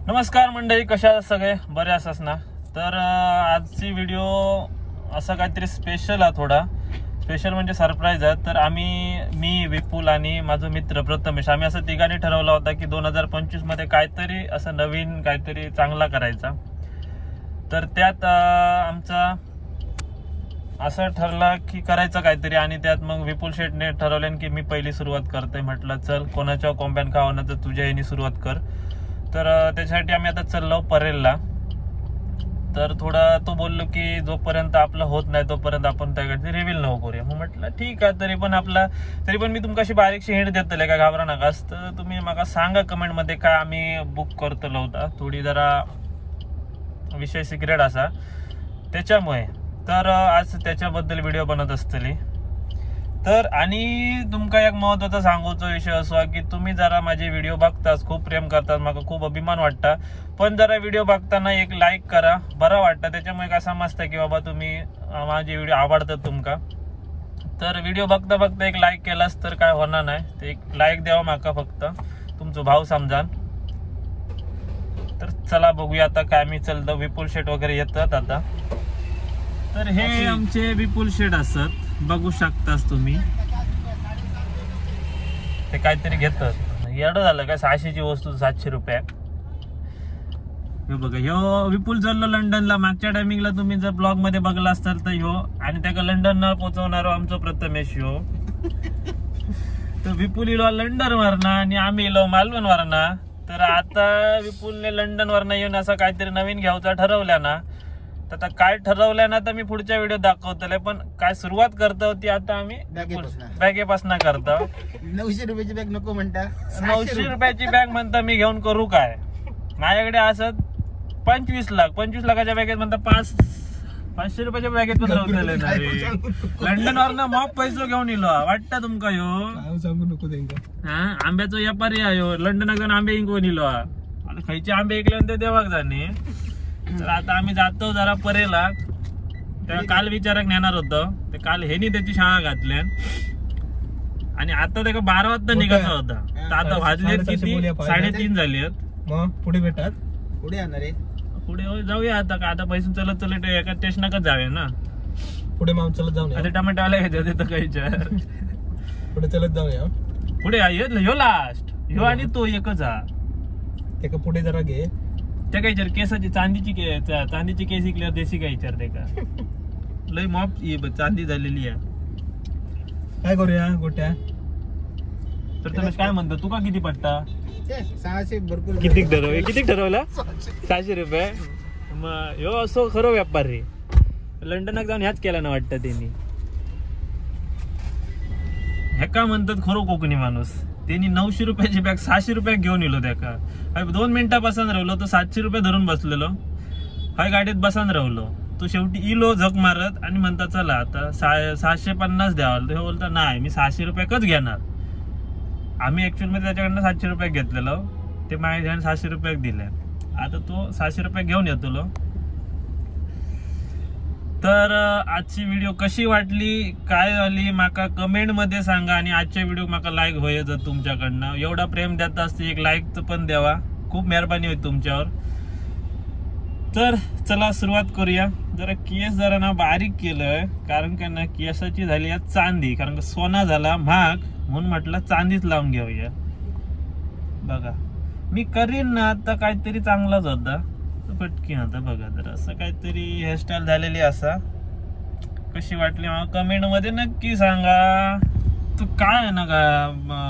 नमस्कार मंडळी, कशा सगळे बरे असस ना। तर आजची व्हिडिओ असा काहीतरी स्पेशल आहे, थोडा स्पेशल म्हणजे सरप्राईज आहे। तर मी विपुल आणि माझा मित्र प्रथमेश आम्ही असं तिघांनी ठरवला होता की 2025 मध्ये काहीतरी असं नवीन काहीतरी चांगला करायचा। तर त्यात आमचा असं ठरला की करायचं काहीतरी, आणि त्यात मग विपुल शेटने ठरवलं की मी पहिली सुरुवात करते। म्हटलं चल कोणाच्या कॉम्बॅन का होणार तर तुझ्या यांनी सुरुवात कर। तर त्याच्यासाठी आम्ही आता चाललो परेलला। तर थोडा तो बोललो की जोपर्यंत आपलं होत नाही तोपर्यंत आपण त्याकडे रिव्हील नको करूया। मग म्हटलं ठीक आहे, तरी पण मी तुमकाशी बारीकशी हिंट देतले काय घाबरा नका। तर तुम्ही मला सांगा कमेंट मध्ये काय आम्ही बुक करतलो होता, थोडी जरा विषय सिक्रेट असा त्याच्यामुळे। तर आज त्याच्याबद्दल व्हिडिओ बनत असतली। तर आणि तुमका एक महत्वाचा सांगूचा विषय असा की तुम्ही जरा माझे व्हिडिओ बघताच, खूप प्रेम करतात, मला खूप अभिमान वाटता। पण जरा व्हिडिओ बघताना एक लाईक करा, बरं वाटतं। त्याच्यामुळे काय समजतं की बाबा तुम्ही माझे व्हिडिओ आवडतात तुमका। तर व्हिडिओ बघता बघता एक लाईक केलास तर काय होणार नाही, ते एक लाईक द्यावा माका, फक्त तुमचं भाव समजान। तर चला बघूया आता काय मी चलतो। विपुल शेट वगैरे येतात आता। तर हे आमचे विपुल शेट असतात, बघू शकतास तुम्ही। ते काहीतरी घेतात, एवढं झालं काय 600ची वस्तू 700 रुपये। हे बघा, ह्यो विपुल चाललो लंडनला। मागच्या टायमिंगला तुम्ही जर ब्लॉग मध्ये बघला असताल तर ह्यो, आणि त्याला लंडनला पोहोचवणारो आमचा प्रथमेश ह्यो। तर विपुल इलो लंडन वरना आणि आम्ही इलो मालवण वरना। तर आता विपुलने लंडन वरना येऊन असं काहीतरी नवीन घ्यायचा ठरवल्या ना। आता काय ठरवलंय ना तर मी पुढच्या व्हिडिओ दाखवतले, पण काय सुरुवात करतो होती आता आम्ही बॅगेपासून करतो। 900 रुपयाची बॅग नको म्हणता, 900 रुपयाची बॅग म्हणता मी घेऊन करू काय? माझ्याकडे असत 25 लाखाच्या बॅगेत म्हणता 500 रुपयाच्या बॅगेत पण राहतले ना रे। लंडन वरना मॉप पैसे घेऊन इलो, वाटतं तुमका ह्यो? सांगू नको त्यांना। हा, आंब्याचा व्यापारी आहे लंडनात जाऊन आंबे इंकून इलो। आता खायचे आंबे ऐकले ते देवाक जाणे। तर आता आम्ही जातो जरा परेला। त्याला काल विचारक नेणार होतं, ते काल हेनी त्याची शाळा घातल्या आणि आता त्याला 12 वाजता निघायचा होता। तर आता वाजलेत किती, 3:30 झालेत। मग पुढे भेटात, पुढे येणार आहे, पुढे जाऊया आता का आता पैसून चलत एका स्टेशनाकच जाऊया ना। पुढे माऊन चलत जाऊन आता टमाटो आले घ्यायचं तिथं काही विचार, पुढे चलत जाऊया। पुढे ह्यो लास्ट, ह्यो आणि तो एकच हा। त्याका पुढे जरा घे, त्या काय विचार केसाची चांदीची केस इकल्यावर देशी काय विचार ते का लय मॉप चांदी झालेली आहे। काय करूया गोट्या? तर तुम्ही काय म्हणतो, तुका किती पडता? 600 भरपूर। किती ठरवला? 600 रुपये। मग ह्यो असो खरं व्यापार रे, लंडनात जाऊन ह्याच केला ना वाटतं त्यांनी। ह्या का म्हणतात खरो कोकणी माणूस। त्यांनी 900 रुपयाची बॅग 600 रुपये घेऊन इलो। त्याका 2 मिनिटापासून राहिलो तो 700 रुपये धरून बसलेलो, हाय गाडीत बसून राहिलो। तो शेवटी इलो झक मारत आणि म्हणता चला आता 650 द्यावा। तो बोलता नाही मी 600 रुपयाकच घेणार। आम्ही ऍक्च्युअल मध्ये त्याच्याकडनं 700 रुपये घेतलेलो, ते माझ्या 600 रुपये दिले। आता तो 600 रुपये घेऊन येतो। तर आजची व्हिडिओ कशी वाटली, काय झाली माका कमेंट मध्ये सांगा। आणि आजच्या व्हिडिओ माका लाईक होईल जर तुमच्याकडनं एवढा प्रेम देत असते, एक लाईक पण द्यावा, खूप मेहरबानी होईल तुमच्यावर। तर चला सुरुवात करूया। जरा केस जरा ना बारीक केलंय, कारण का ना केसाची झाली आहे चांदी, कारण का सोना झाला महाग, म्हणून म्हटलं चांदीच लावून घेऊया। बघा मी करीन ना आता काहीतरी चांगलाच होता पटकी। आता बघा जर असं काहीतरी हेअरस्टाईल झालेली असा, कशी वाटली मला कमेंट मध्ये नक्की सांगा। तो काय आहे ना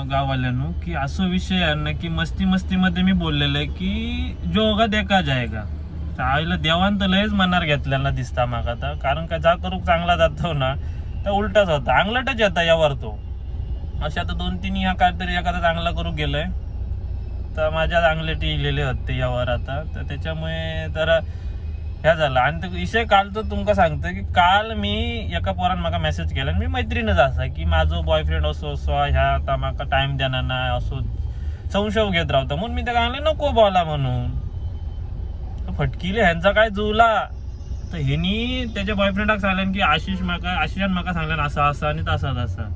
गाववाल्यानो की असं विषय आहे ना की मस्ती मध्ये मी बोललेलं आहे की जो होगा देखा जाएगा। आईला देवान तर लयच मनार घेतलेला दिसता माग आता, कारण का जा करू चांगला जातो ना तर उलटाच होता, अंगलटच येता यावर तो। अशा आता 2-3 ह्या काहीतरी एखादा चांगला करू गेलंय तर माझ्या अंगलटी इलेले होते यावर आता। तर त्याच्यामुळे जरा ह्या झाला। आणि विषय काल तर तुमका सांगतो की काल मी एका पोरान माका मेसेज केला, मी मैत्रीणच असा की माझं बॉयफ्रेंड असो ह्या आता माका टाइम देणार नाही असो संशय घेत राहतो, म्हणून मी त्या सांगले नको बोला म्हणून। फटकीले ह्यांचा काय जुळला तर ह्यांनी त्याच्या बॉयफ्रेंडाक सांगल्यान की आशिषान माका सांगल्यान असं आणि तसा तसा।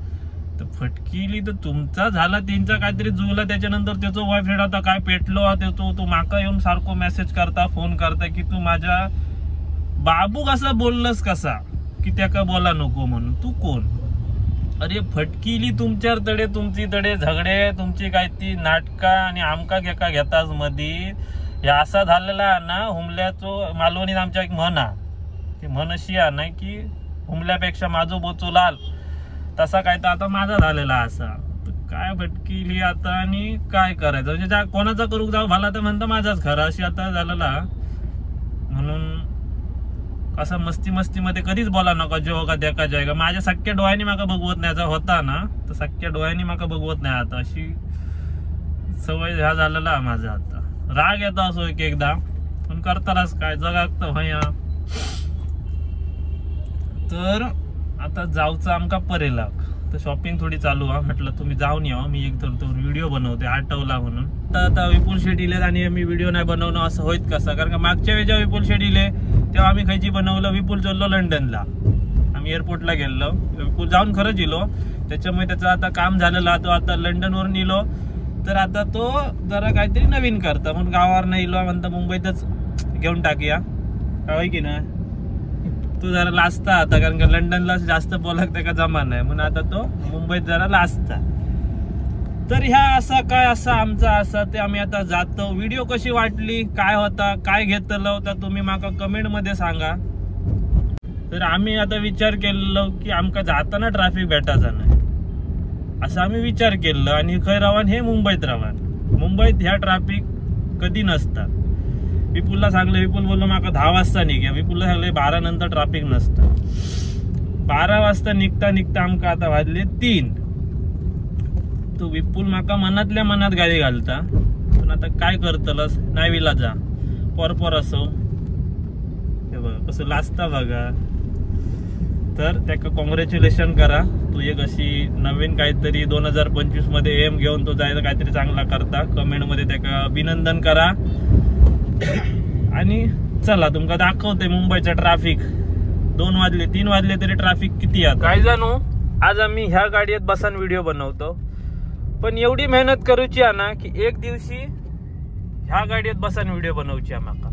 तर फटकिली तर तुमचा झाला, त्यांचा काहीतरी जुळला, त्याच्यानंतर त्याचा बॉयफ्रेंड आता काय पेटलो तो माका येऊन सारखं मेसेज करता, फोन करता की तू माझ्या बाबू कसा बोललस कसा की त्याका बोला नको म्हणून, तू कोण? अरे फटकिली तुमच्यावर तडे, तुमची तडे झगडे, तुमची काय ती नाटका आणि आमका घेका घेताच मधी. हे असा झालेला ना हुमल्याचो मालवणीत आमच्या एक म्हण ती म्हण अशी आहे ना की हुमल्यापेक्षा माझो बोचो लाल, तसा काय तर आता माझा झालेला असा. तर काय फटकिली आता आणि काय करायचं, म्हणजे कोणाचा करू जाऊ भला तर म्हणता माझाच खरा, अशी आता झालेला. म्हणून असं मस्ती मध्ये कधीच बोला नका जेव्हा का देखा जायगा. माझ्या सख्या डोळ्यांनी माका बघवत नाही होता ना, तर सख्या डोळ्यांनी माका बघवत नाही आता, अशी सवय ह्या झालेला माझा. आता राग येतो असो एक एकदा, पण करतानाच काय जगात भया. तर आता जाऊचं आमका परेलाक, तर शॉपिंग थोडी चालू आहे. म्हटलं तुम्ही जाऊन या, मी एक तर व्हिडिओ बनवते आठवला म्हणून. आता विपुल शेट इले आणि मी व्हिडिओ नाही बनवणं असं होईत कसं, कारण का मागच्या वेळेस जेव्हा विपुल शेट इले तेव्हा आम्ही खायची बनवलं. विपुल चाललो लंडनला, आम्ही एअरपोर्टला गेलो. विपुल जाऊन खरंच इलो, त्याच्यामुळे त्याचं आता काम झालेलं. तो आता लंडनवरून इलो, तर आता तो जरा काहीतरी नवीन करता म्हणून गावावर नाही इलो, म्हणता मुंबईतच घेऊन टाकूया काय की ना. तो जरा लाजता आता, कारण का लंडनला जास्त बोलाक त्याका जमा नाही, म्हणून आता तो मुंबईत जरा लाजता. तर ह्या असा काय असा आमचा असा ते आम्ही आता जातो. व्हिडिओ कशी वाटली, काय होता, काय घेतलं होता, तुम्ही माका कमेंट मध्ये सांगा. तर आम्ही आता विचार केलेलो की आमका जाताना ट्रॅफिक भेटायचं नाही, असं आम्ही विचार केलं. आणि खय रावान हे मुंबईत रावान, मुंबईत ह्या ट्रॅफिक कधी नसतात. विपुलला सांगलं, विपुल बोललो माका 10 वाजता निघ्या. विपुलला सांगलं 12 नंतर ट्रॅफिक नसतं. 12 वाजता निघता आमका आता वाजले 3. तो विपुल माका मनातल्या मनात गाडी घालता, पण आता काय करतलस, नाही विला जा पोर असो. हे बघा कसं लाजता बघा. तर त्याका कॉंग्रॅच्युलेशन करा, तू एक अशी नवीन काहीतरी 2025 मध्ये एम घेऊन तो जायचं काहीतरी चांगला करता. कमेंट मध्ये त्याका अभिनंदन करा. आणि चला तुमका दाखवते मुंबईचा ट्रॅफिक. 2 वाजले 3 वाजले तरी ट्रॅफिक किती आहे. काय जाणू आज आम्ही ह्या गाडीत बसून व्हिडिओ बनवतो, पण एवढी मेहनत करूची आहे ना की एक दिवशी ह्या गाडीत बसून व्हिडिओ बनवची आहे माका.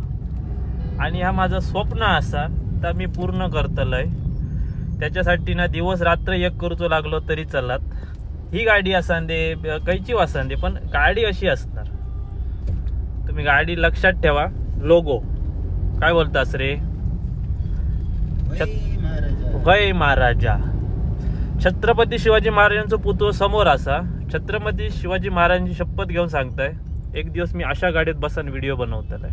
आणि हा माझं स्वप्न असा तर मी पूर्ण करतलंय. त्याच्यासाठी ना दिवस रात्र एक करूचो लागलो तरी चलात. ही गाडी असांदे कैची वासांदे, पण गाडी अशी असणार. तुम्ही गाडी लक्षात ठेवा. लोगो काय बोलतास रे, वय महाराजा. छत्रपती शिवाजी महाराजांचा पुतळा समोर असा. छत्रपती शिवाजी महाराजांची शपथ घेऊन सांगताय, एक दिवस मी अशा गाडीत बसून व्हिडिओ बनवतलाय.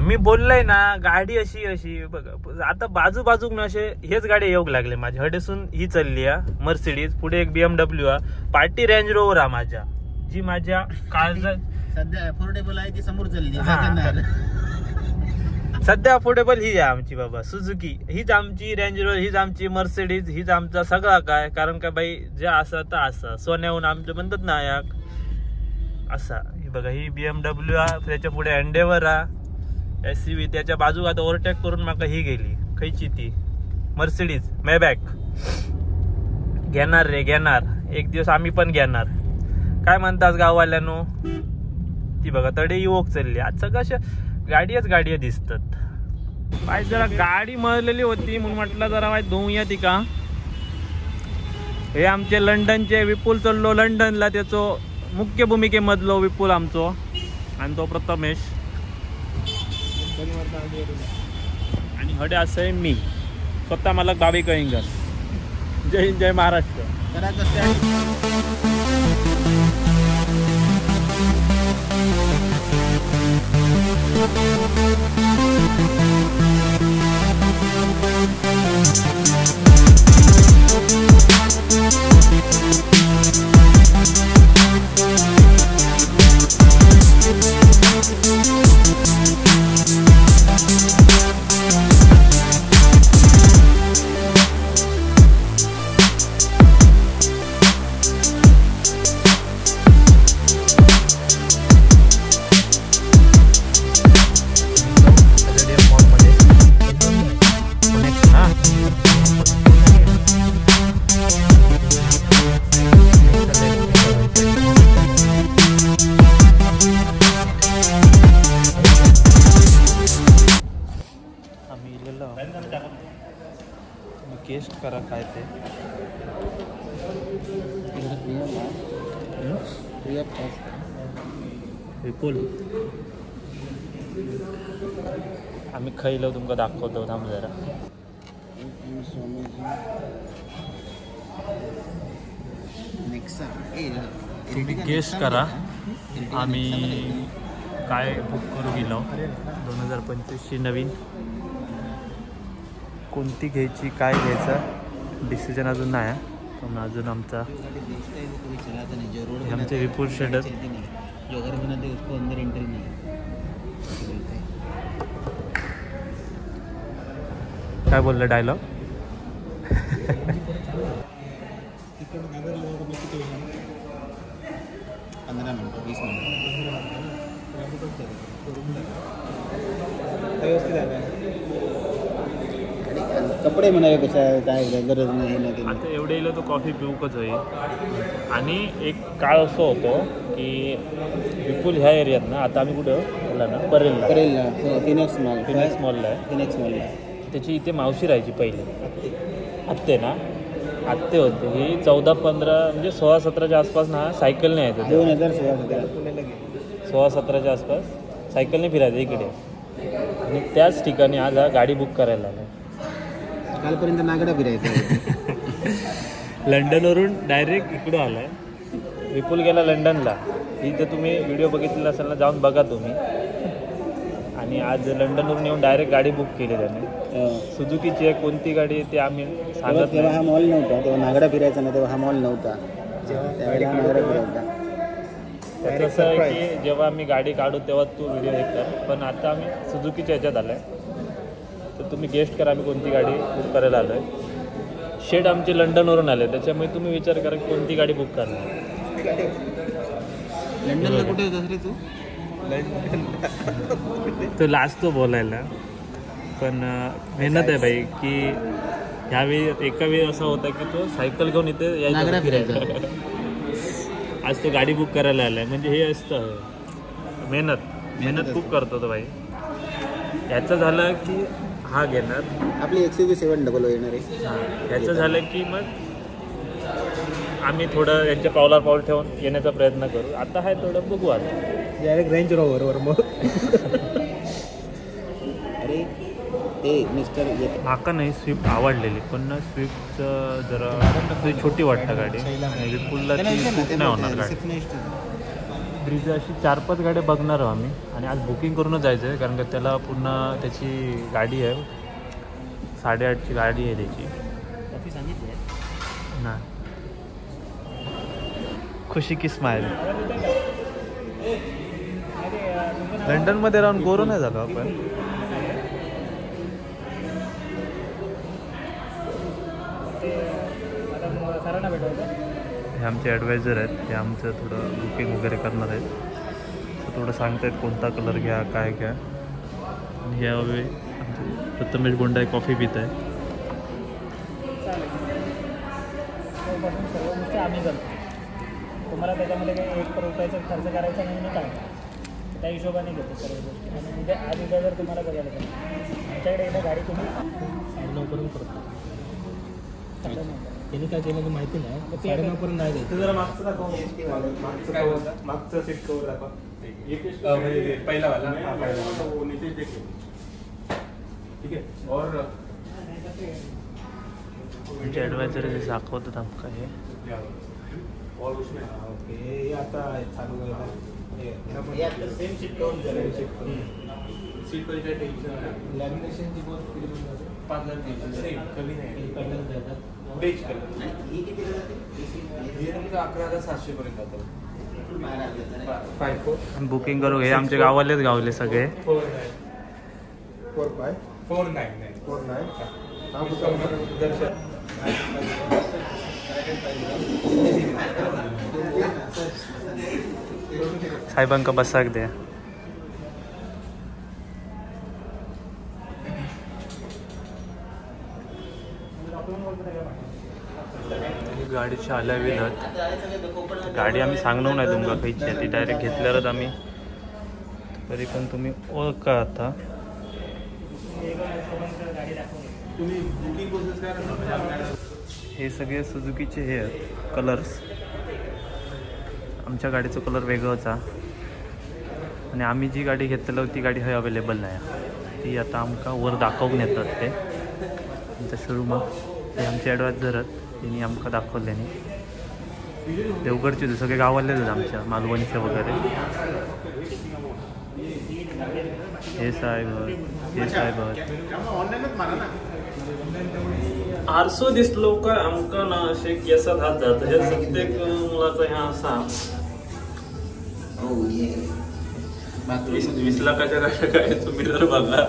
मी बोललोय ना गाडी अशी बघा. आता बाजूक ना असे हेच गाडी येऊ लागले माझ्या. हडेसून ही चालली आहे मर्सिडीज, पुढे एक BMW आहे, पार्टी रेंज रोवर आहे माझ्या, जी माझ्या काळजात सध्या अफोर्डेबल आहे, ती समोर चालली. सध्या अफोर्डेबल ही आहे आमची बाबा सुझुकी, हीच आमची रेंज रोवर, हीच आमची मर्सिडीज, हीच आमचा सगळा काय. कारण का बाई जे असं तर असं सोन्याहून आमचं म्हणतात ना याक असा. ही बघा ही BMW आहे, त्याच्या पुढे एंडेवर आहे SUV. त्याच्या बाजूक आता ओव्हरटेक करून माका ही गेली खयची ती मर्सिडीज मेबॅक. घेणार रे घेणार, एक दिवस आम्ही पण घेणार. काय म्हणतात गाववाल्यानो, ती बघा तडे युवक चालली. आज सगळ्या गाडी दिसतात. पाय जरा गाडी मळलेली होती म्हणून म्हटलं जरा वाईट धुऊया ती का. हे आमचे लंडनचे विपुल चाललो लंडनला, त्याचो मुख्य भूमिकेमधलो विपुल आमचो, आणि तो प्रथमेश. आणि हडे असं आहे मी स्वतः मला बाबी कळिंगर. जय हिंद, जय महाराष्ट्र. गेस्ट करा काय ते. विपुल आम्ही खायलो तुमका दाखवतो थांब जरा. तुम्ही गेस्ट करा आम्ही काय बुक करू गेलो 2025ची नवीन. कोणती घ्यायची काय घ्यायचं डिसिजन अजून नाही आहे. पण अजून आमचा आमचे विपुल शेडर जो घर बनाते उसको अंदर एंट्री नहीं. काय बोललं डायलॉग. पंधरा मिनटं 20 मिनटं कपडे म्हणाले कशा काय गरज नाही. आता एवढे येईल तो कॉफी पिऊकच होईल. आणि एक काळ असं होतो की विपुल ह्या एरियात ना आता आम्ही कुठं बोलला ना परेलला फिनिक्स मॉलला आहे. फिनिक्स मॉलला त्याची इथे मावशी राहायची पहिले. आत्ते ना आत्ते होते ही 14-15 म्हणजे 16-17च्या आसपास ना सायकलने यायचं. 16-17च्या आसपास सायकलने फिरायचं इकडे. आणि त्याच ठिकाणी आज हा गाडी बुक करायला आला. कालपर्यंत नागडा फिरायचा. लंडनवरून डायरेक्ट इकडं आला आहे. विपुल गेला लंडनला. ही जर तुम्ही व्हिडिओ बघितलेला असेल ना जाऊन बघा तुम्ही. आणि आज लंडनवरून येऊन डायरेक्ट गाडी बुक केली त्याने. सुझुकीची आहे. कोणती गाडी आहे ते आम्ही सांगत तेव्हा हा मॉल नव्हता. तेव्हा नागडा फिरायचा ना तेव्हा हा मॉल नव्हता. त्यावेळेला नागडा फिरायचा. त्याचं असं आहे की जेव्हा आम्ही गाडी काढू तेव्हा तू व्हिडिओ हे कर. पण आता आम्ही सुझुकीच्या ह्याच्यात आलो आहे. तर तुम्ही गेस्ट करा आम्ही कोणती गाडी बुक करायला आलो आहे. शेड आमचे लंडनवरून आले त्याच्यामुळे तुम्ही विचार करा कोणती गाडी बुक करणार. लंडनला कुठे होतास रे तू. तो लास्ट तो बोलायला. पण मेहनत आहे भाई की ह्यावेळी एका वेळी असा होता की तो सायकल घेऊन इथे नागडा फिरायचा. आज तो गाडी बुक करायला आलाय. म्हणजे हे असतं मेहनत खूप करतो तो भाई. याचं झालं की हा घेणार आपली XUV 700 येणार आहे. याचं झालं की मग आम्ही थोडं यांच्या पावलावर पाऊल ठेवून येण्याचा प्रयत्न करू. आता आहे थोडं बघू आता डायरेक्ट रेंज रोव्हरवर मग. अरे ते मिस्टर माका नाही स्विफ्ट आवडलेली पण स्विफ्टचं जरा छोटी वाटतं गाडी. विपुलला ती खूप नाही होणार गाडी. ब्रिज अशी 4-5 गाड्या बघणार आहोत आम्ही. आणि आज बुकिंग करूनच जायचं आहे कारण का त्याला पुन्हा त्याची गाडी आहे 8:30ची गाडी आहे त्याची. कॉफी सांगितली आहे ना. खुशी की स्माईल. लंडनमध्ये राहून गोरो नाही झालो आपण. हे आमचे ॲडवायझर आहेत. हे आमचं थोडं बुकिंग वगैरे करणार आहेत. तर थोडं सांगतायत कोणता कलर घ्या काय घ्या. आणि यावेळी आमचे प्रथमेश गोंडाई कॉफी पित आहे. आम्ही करतो. तुम्हाला त्याच्यामध्ये काही ₹1 खर्च करायचा नाही काय त्या हिशोबाने घेतो सर्व गोष्टी. आणि उद्या आज उद्या जर तुम्हाला बघायला पाहिजे आमच्याकडे एकदा गाडी तुम्ही 9:30 पर्यंत करतो. त्यांनी काय केलं माहिती नाही. 9:30 पर्यंत नाही जायचं. जरा मागचं दाखवा. मागचं सीट कवर दाखवा. पहिला वाला ठीक आहे. और आमचे ॲडवायझर जे दाखवतात आमका हे और उसमें ओके ये आता चालू है सेम सीट कवर सीट पर काय टेन्शन लॅमिनेशन ची बहुत किती बनवते 5000 सेम कमी नाही पॅटर्न देतात बेज कलर. ही किती जाते. हे तुमचं 11,700 पर्यंत जातं. 5 बुकिंग करू. हे आमचे गावालेच गावले सगळे. 499 साहेबांका बसाक द्या. गाडीची आल्या वेळात गाडी आम्ही सांगणार नाही तुमका खयची आहे ती. डायरेक्ट घेतल्यावरच आम्ही. तरी पण तुम्ही ओळखा आता. तुम्ही बुकिंग प्रोसेस करा. हे सगळे सुझुकीचे हे आहेत कलर्स. आमच्या गाडीचा कलर वेगळाच आहे आणि आम्ही जी गाडी घेतलेलो ती गाडी हय अवेलेबल नाही. ती आता आमका वर दाखवून येतात ते आमच्या शोरूमात. ते आमचे ॲडवायझर आहेत, त्यांनी आमका दाखवल्याने. देवगडचे सगळे गावातलेच आहेत आमच्या, मालवणचे वगैरे. हे साहेब ऑनलाईनच मारा ना. आरसो दिसलो काय आमका ना असे केसात हात जात. हे प्रत्येक मुलाचा ह्या असा 20 लाखाच्या गाड्या काय तुम्ही जर बघा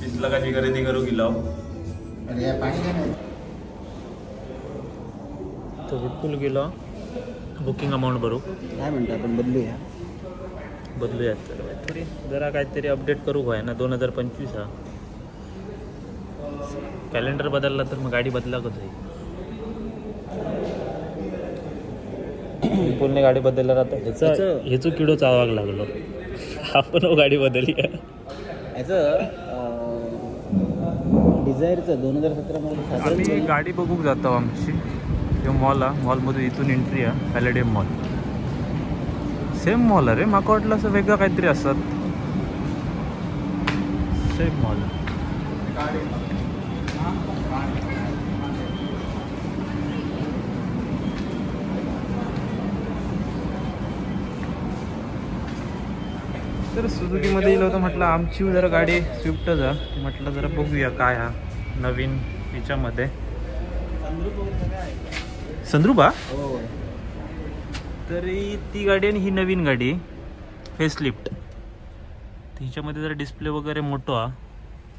20 लाखाची खरेदी करू गेलो तो विपुल गेलो. बुकिंग अमाऊंट भरू काय म्हणतो आपण बदलूयात. तर काहीतरी जरा काहीतरी अपडेट करू व्हाय ना. 2025 हा कॅलेंडर बदलला तर मग गाडी बदला कसं आहे. विपुलने गाडी बदलल्यावर आता ह्याचं किडो चावायला लागलो. आपण गाडी बदलली याचं डिझायरचं 2017 मध्ये. आम्ही गाडी बघूक जातो आमची. जो मॉल आहे मॉलमध्ये इथून एंट्री आहे. पॅलेडियम मॉल सेम मॉल आहे रे. माका वाटलं असं वेगळं काहीतरी असतात. सेम मॉल तर सुझुकीमध्ये येईल होतं. म्हटलं आमची जरा गाडी स्विफ्टच आहे. म्हटलं जरा बघूया काय हा नवीन ह्याच्यामध्ये. संद्रुबा तरी ती गाडी आणि ही नवीन गाडी फेसलिफ्ट. हिच्यामध्ये जरा डिस्प्ले वगैरे मोठं आहे.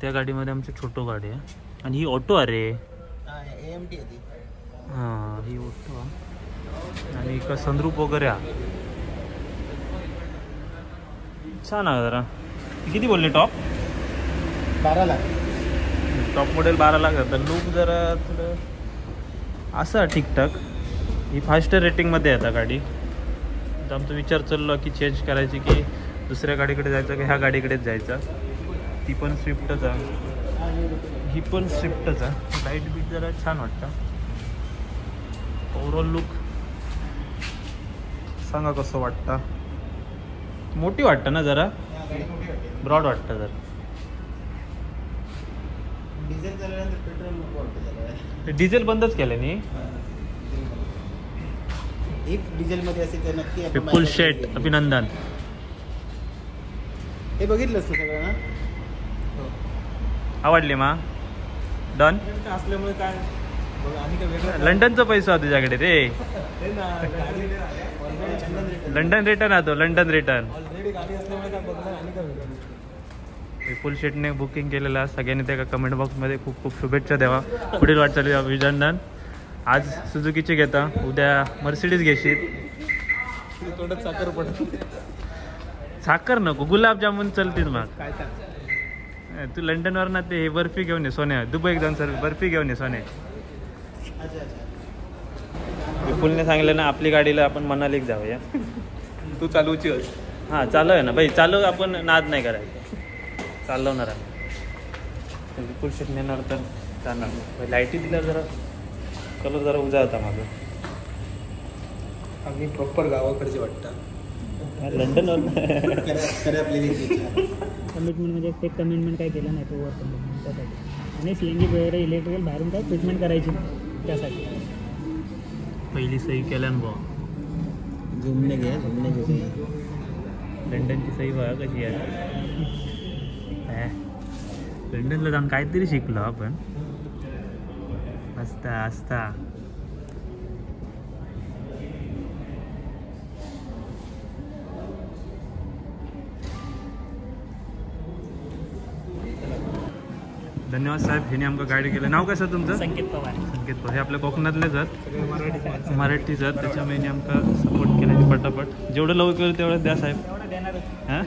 त्या गाडीमध्ये आमची छोटो गाडी आहे आणि ही ऑटो आहे रे. हां ही ऑटो आहे आणि का संद्रूप वगैरे आहे. छान आहे जरा. किती बोलले top 12 lakh. Top model 12 lakh आहे. तर लुक जरा थोडं असं ठीकठाक. ही 5 स्टार रेटिंगमध्ये आहे आता गाडी. तर आमचा विचार चाललो की चेंज करायची की दुसऱ्या गाडीकडे जायचं की ह्या गाडीकडेच जायचं. ती पण स्विफ्टच आहे ही पण स्विफ्टच आहे. लाईट बीट जरा छान वाटतं. ओव्हरऑल लुक सांगा कसं वाटतं. मोठी वाटतं ना जरा. ब्रॉड वाटतं जरा. डिझेल झाल्यानंतर पेट्रोल वाटतं. डिझेल बंदच केलं नी. एक डिझेलमध्ये असेल तर नक्की आपण विपुल शेट अभिनंदन. हे बघितलंस तू सगळं ना. आवडली मा डन. असल्यामुळे काय आणि काय वेगळं लंडनचा पैसा आहे तुझ्याकडे रे. लंडन रिटर्न आहे तो. London return. ऑलरेडी गाडी असल्यामुळे काय बघणार आणि काय वेगळं. विपुल शेटने बुकिंग केलेलं. सगळ्यांनी त्या कमेंट बॉक्समध्ये खूप खूप शुभेच्छा द्यावा. पुढील वाटचाली अभिनंदन. आज सुझुकीची घेता उद्या मर्सिडीज घेशील. थोडं साखर पडत. साखर नको गुलाबजामुन चलतील मग. काय तू लंडनवर ना ते बर्फी घेऊन ये सोन्या. दुबईत जाऊन सर बर्फी घेऊन ये सोन्या. विपुलने सांगितलं ना आपली गाडीला आपण मनालीक जाऊया. तू चालवची आहेस. हां चालू आहे ना भाई. चालू आपण नाद नाही करायचं. चालवणार आहे. विपुल शेट नेणार तर जाणार. लाईटी दिल्या जरा कलर जरा उजा होता माझा. आम्ही प्रॉपर गावाकडचे वाटतं. लंडनवर कमिटमेंट म्हणजे एक कमिटमेंट काय केलं नाही तो वर कमिटमेंट त्यासाठी. आणि CNG वगैरे इलेक्ट्रिकल बाहेरून काय ट्रीटमेंट करायची त्यासाठी. पहिली सही केल्यान बा. झुमने घे. लंडनची सही बघा कशी आहे. लंडनला जाऊन काहीतरी शिकलो आपण. असता धन्यवाद साहेब. ह्याने आमका गाडी केलं. नाव काय सर तुमचं? संकेत पवार. संकेत पवार. हे आपल्या कोकणातलेच आहेत. मराठी मराठीच आहेत. त्याच्यामुळे आमका सपोर्ट केला पटापट. जेवढं लवकर होईल तेवढं द्या साहेब. एवढं देणारच. हां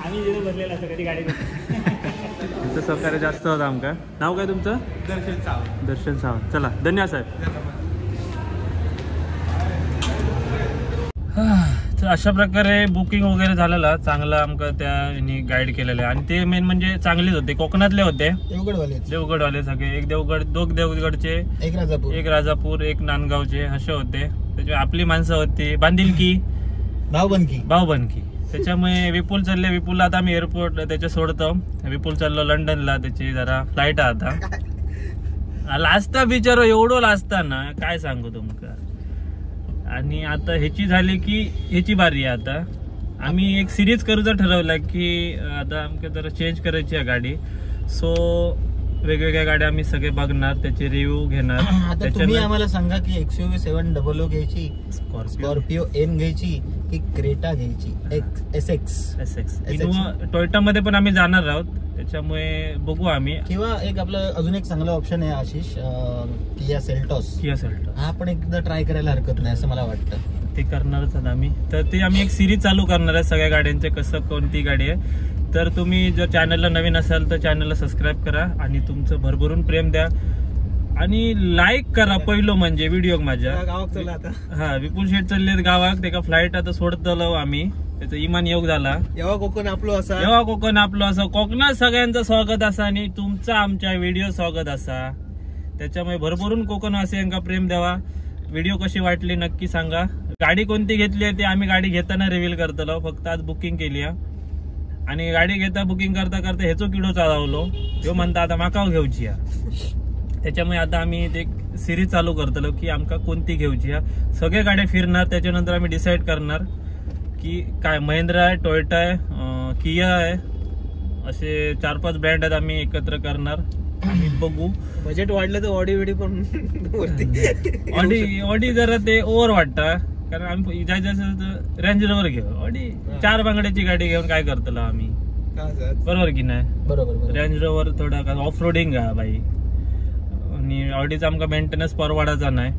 आम्ही तिथे बसलेला असं कधी गाडी. तुमचं सहकार्य जास्त होतं आमका. नाव काय तुमचं? दर्शन सावंत. दर्शन सावंत. चला धन्यवाद साहेब. तर अशा प्रकारे बुकिंग वगैरे झालेला चांगला आमका त्या गाईड केलेलं आहे आणि ते मेन म्हणजे चांगलेच होते, कोकणातले होते, देवगडवाले सगळे, एक देवगड, दोन देवगडचे, एक राजापूर, एक नांदगावचे असे होते. त्याच्यामुळे आपली माणसं होती, बांधिलकी भाऊबंदकी. त्याच्यामुळे विपुल चालले, विपुलला आता आम्ही एअरपोर्ट त्याच्या सोडतो. विपुल चाललो लंडनला, त्याची जरा फ्लाईट आहे आता. लाजता बिचारो, एवढं लाजता ना काय सांगू तुमका. आणि आता ह्याची झाली की ह्याची बारी आहे. आता आम्ही एक सिरीज करूचं ठरवलं की आता आमच्या जरा चेंज करायची आहे गाडी. सो वेगवेगळ्या गाड्या आम्ही सगळे बघणार, त्याचे रिव्ह्यू घेणार. आता तुम्ही आम्हाला सांगा की XUV 700 घ्यायची, स्कॉर्पिओ एन घ्यायची की क्रेटा घ्यायची, SX. टोयोटा मध्ये पण आम्ही जाणार आहोत, त्याच्यामुळे बघू आम्ही. किंवा एक आपलं अजून एक चांगला ऑप्शन आहे आशिष, किया सेल्टॉस. हा पण एकदा ट्राय करायला हरकत नाही असं मला वाटतं. ते करणारच आहोत आम्ही. तर ते आम्ही एक सिरीज चालू करणार आहे सगळ्या गाड्यांचे, कसं कोणती गाडी आहे. तर तुम्ही जर चॅनलला नवीन असाल तर चॅनलला सबस्क्राईब करा आणि तुमचं भरभरून प्रेम द्या आणि लाईक करा. पहिलं म्हणजे व्हिडिओ माझ्या गावात चला आता. हा, विपुल शेठ चालले गावात, ते का फ्लाईट आता सोडतलो आम्ही, त्याचा इमान योग झाला. जेव्हा कोकण आपलो असा कोकणात सगळ्यांचं स्वागत असा आणि तुमचा आमच्या व्हिडिओ स्वागत असा. त्याच्यामुळे भरभरून कोकणवासियांका प्रेम द्यावा. व्हिडिओ कशी वाटली नक्की सांगा. गाडी कोणती घेतली आहे ते आम्ही गाडी घेताना रिव्हील करतलो, फक्त आज बुकिंग केली आहे. आणि गाडी घेता बुकिंग करता करता ह्याचो किडो चालवलो, ह्यो म्हणता आता माकाव घेऊची. त्याच्यामुळे आता आम्ही एक सिरीज चालू करतलो की आमका कोणती घेऊची. सगळ्या गाड्या फिरणार, त्याच्यानंतर आम्ही डिसाईड करणार की काय महिंद्रा आहे, टोयोटा आहे, किया आहे, असे 4-5 ब्रँड आहेत आम्ही एकत्र करणार आणि बघू. बजेट वाढलं तर ऑडी पण ऑडी जरा ते ओव्हर वाटतं, कारण आम्ही जायचं असेल तर रेंज रोवर घेऊ. ऑडी 4 बांगड्याची गाडी घेऊन काय करतलो आम्ही, बरोबर की नाही. बरोबर. रेंज रोवर थोडा ऑफ रोडिंग आहे बाई, आणि ऑडीचा आमका मेंटेनन्स परवडायचा नाही.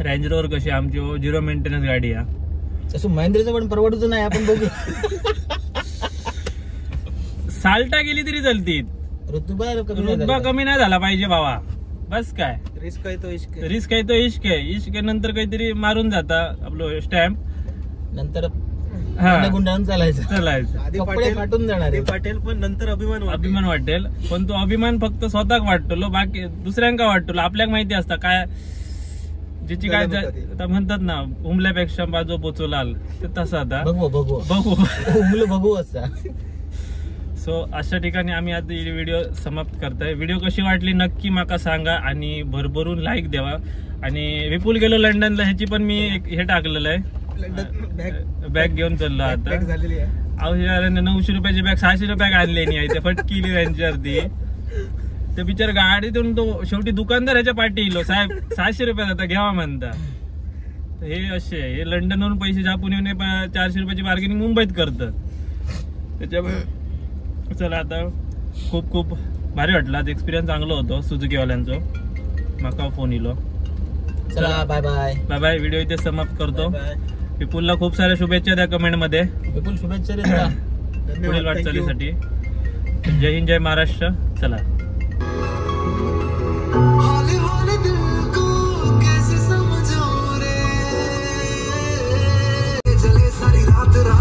रेंज रोवर कशी आमची 0 मेंटेनन्स गाडी आहे. तसं महिंद्राचं पण परवडूच नाही, आपण बघू. साल्टा गेली तरी चलती, रुतबा कमी नाही झाला पाहिजे बाबा, बस. काय रिस्क आहे तो इश्क, रिस्क आहे तो इश्क आहे. इश्क नंतर काहीतरी मारून जाता आपलं स्टॅम्प, नंतर गुंडाळून चालायचं. आधी कपडे फाटून जाणार. पाटील पण नंतर अभिमान वाटेल, पण तो अभिमान फक्त स्वतःक वाटतो, बाकी दुसऱ्यांका वाटतो. आपल्याला माहिती असता काय ज्याची काय म्हणतात ना, उमल्यापेक्षा बाजू पोचवलाल, तसं आता बघू असता. सो अशा ठिकाणी आम्ही आता व्हिडिओ समाप्त करतोय. व्हिडिओ कशी वाटली नक्की माका सांगा आणि भरभरून लाईक द्यावा. आणि विपुल गेलो लंडनला, ह्याची पण मी हे टाकलेलं आहे, बॅग घेऊन चाललो आता. 900 रुपयाची बॅग 600 रुपयाक आणली नाही, ते फटकीली त्यांच्यावरती. ते बिचार गाडीतून तो शेवटी दुकानदार ह्याच्या पाठी इलो, साहेब 600 रुपयात आता घ्यावा म्हणता. हे असे हे लंडनवरून पैसे छापून येऊन 400 रुपयाची बार्गेनिंग मुंबईत करतात. त्याच्यामुळे चला आता खूप खूप भारी वाटला, एक्सपिरियन्स चांगलं होतं सुझुकीवाल्यांचं. माका फोन इलो. चला bye bye bye bye. Video इथे समाप्त करतो. विपुलला खूप साऱ्या शुभेच्छा द्या कमेंट मध्ये. विपुल शुभेच्छा पुढील वाटचालीसाठी. जय हिंद, जय महाराष्ट्र. चला.